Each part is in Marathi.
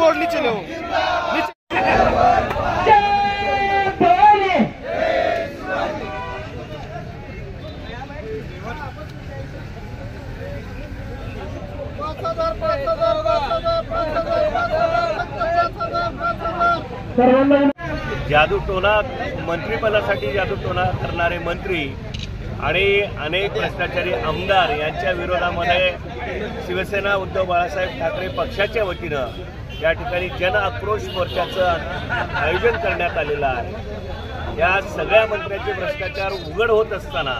कीबोर्ड नीचे लो नीचे। जादूटोना मंत्रिपदासाठी जादूटोना करणारे मंत्री आणि अनेक भ्रष्टाचारी आमदार यांच्या विरोधामध्ये शिवसेना उद्धव बाळासाहेब ठाकरे पक्षाच्या वतीनं या ठिकाणी जन आक्रोश मोर्चाचं आयोजन करण्यात आलेलं आहे। या सगळ्या मंत्र्यांचे भ्रष्टाचार उघड होत असताना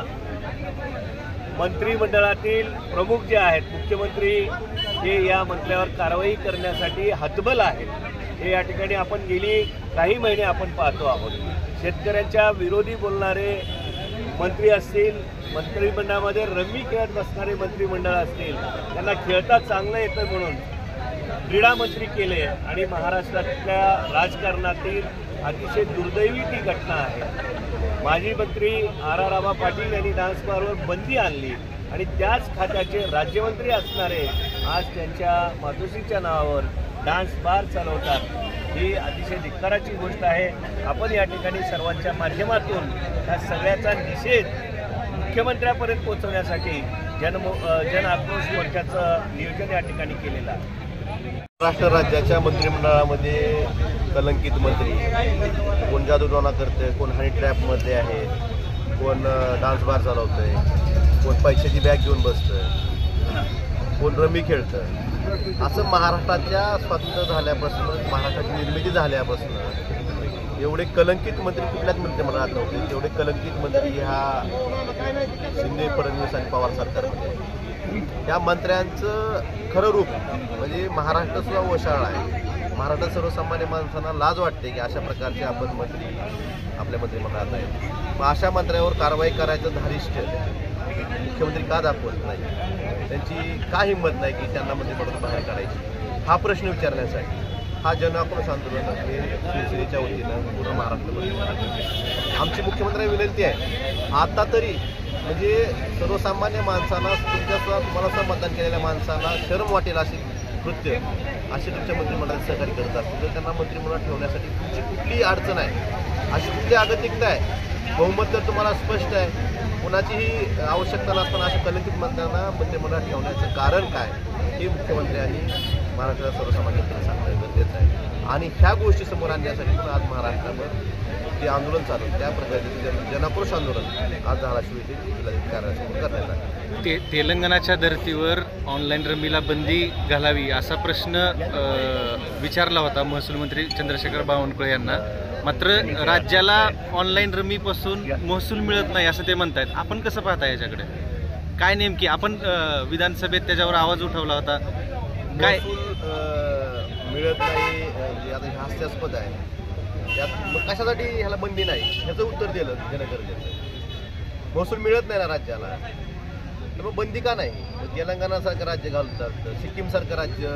मंत्रिमंडळातील प्रमुख जे आहेत मुख्यमंत्री हे या मंत्र्यावर कारवाई करण्यासाठी हतबल आहेत। हे या ठिकाणी आपण गेली काही महिने आपण पाहतो आहोत। शेतकऱ्यांच्या विरोधी बोलणारे मंत्री असतील, मंत्रिमंडळामध्ये रम्मी खेळत बसणारे मंत्रिमंडळ असतील, त्यांना खेळता चांगलं येतं म्हणून क्रीडा मंत्री केले आणि महाराष्ट्रातल्या राजकारणातील अतिशय दुर्दैवी ती घटना आहे। माजी मंत्री आर रामा पाटील यांनी डान्स बारवर बंदी आणली आणि त्याच खात्याचे राज्यमंत्री असणारे आज त्यांच्या मातोश्रीच्या नावावर डान्स बार चालवतात। ही अतिशय धिक्काराची गोष्ट आहे। आपण या ठिकाणी सर्वांच्या माध्यमातून या सगळ्याचा निषेध मुख्यमंत्र्यांपर्यंत पोहोचवण्यासाठी जन आक्रोश मोर्चाचं नियोजन या ठिकाणी केलेलं आहे। महाराष्ट्र राज्याच्या मंत्रिमंडळामध्ये कलंकित मंत्री कोण जादूटोणा करते, कोण हनी ट्रॅपमध्ये आहे, कोण डान्स बार चालवतंय, कोण पैशाची बॅग घेऊन बसतं, कोण रमी खेळतं। असं महाराष्ट्राच्या स्वातंत्र्य झाल्यापासून, महाराष्ट्राची निर्मिती झाल्यापासून एवढे कलंकित मंत्री कुठल्याच मंत्रिमंडळात नव्हते। तेवढे कलंकित मंत्री ह्या शिंदे, फडणवीस आणि पवार सरकारमध्ये। या मंत्र्यांचं खरं रूप म्हणजे महाराष्ट्र सुद्धा ओशाळा आहे। महाराष्ट्रात सर्वसामान्य माणसांना लाज वाटते की अशा प्रकारचे आपण मंत्री आपल्या मंत्रिमंडळात आहेत। मग अशा मंत्र्यावर कारवाई करायचं धारिष्ट मुख्यमंत्री का दाखवत नाही? त्यांची का हिंमत नाही की त्यांना मंत्रिमंडळातून बाहेर काढायची? हा प्रश्न विचारण्यासाठी हा जन आक्रोश आंदोलन हे शिवसेनेच्या वतीनं पूर्ण महाराष्ट्रामध्ये आमची मुख्यमंत्र्यांना विनंती आहे, आता तरी म्हणजे सर्वसामान्य माणसांना तुम्हाला मतदान केलेल्या माणसांना शरम वाटेल अशी कृत्य असे तुमच्या मंत्रिमंडळात सहकार्य करत असतील तर त्यांना मंत्रिमंडळात ठेवण्यासाठी तुमची कुठलीही अडचण आहे, अशी कुठली अगतिकता आहे, बहुमत तर तुम्हाला स्पष्ट आहे, कोणाचीही आवश्यकता नसताना अशा कलंकित मंत्र्यांना मंत्रिमंडळात ठेवण्याचं कारण काय हे मुख्यमंत्र्यांनी महाराष्ट्राला सर्वसामान्यांना सांगणं गरजेचं आहे। आणि ह्या गोष्टी समोर आणण्यासाठी पण आज महाराष्ट्रावर जे आंदोलन चालू त्या प्रकारचे जनाक्रोश आंदोलन आज धाराशिव येथे जिल्हाधिकाऱ्यांसमोर करण्यात आले। तेलंगणाच्या धर्तीवर ऑनलाईन रमीला बंदी घालावी असा प्रश्न विचारला होता महसूल मंत्री चंद्रशेखर बावनकुळे यांना। मात्र राज्याला ऑनलाईन रमीपासून महसूल मिळत नाही असं ते म्हणतायत। आपण कसं पाहता याच्याकडे? काय नेमकी आपण विधानसभेत त्याच्यावर आवाज उठवला होता, काय मिळत नाही आता हे हास्यास्पद आहे। त्यात कशासाठी ह्याला बंदी नाही ह्याचं उत्तर दिलं देणं गरजेचं। महसूल मिळत नाही ना राज्याला, तर मग बंदी का नाही? तेलंगणासारखं राज्य घालतात, सिक्कीमसारखं राज्य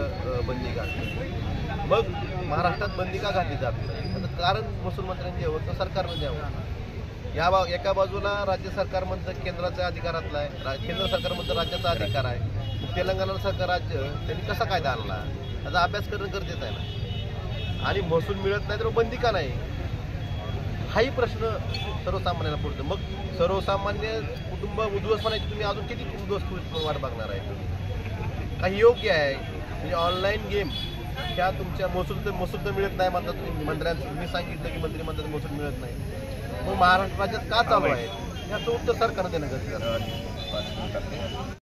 बंदी घालतात, मग महाराष्ट्रात बंदी का घातली जात नाही? कारण महसूल मंत्र्यांनी द्यावं तर सरकारनं द्यावं। एका बाजूला राज्य सरकार म्हणतं केंद्राच्या अधिकारातला आहे, केंद्र सरकार म्हणतं राज्याचा अधिकार आहे। तेलंगणासारखं राज्य त्यांनी कसा कायदा आणला याचा अभ्यास करणं गरजेचं आहे ना। आणि महसूल मिळत नाही तर बंदी का नाही हाही प्रश्न सर्वसामान्यांना पडतो। मग सर्वसामान्य कुटुंब उद्ध्वस्तपणाची तुम्ही अजून किती उद्ध्वस्त वाट बघणार आहे? काही योग्य आहे म्हणजे ऑनलाईन गेम ह्या तुमच्या महसूल तर मिळत नाही म्हणतात तुम्ही मंत्र्यांचं, मी सांगितलं की मंत्रिमंडळात महसूल मिळत नाही, मग महाराष्ट्र राज्यात का चालू आहे याचं उत्तर सरकारनं देणं गरजेचं आहे।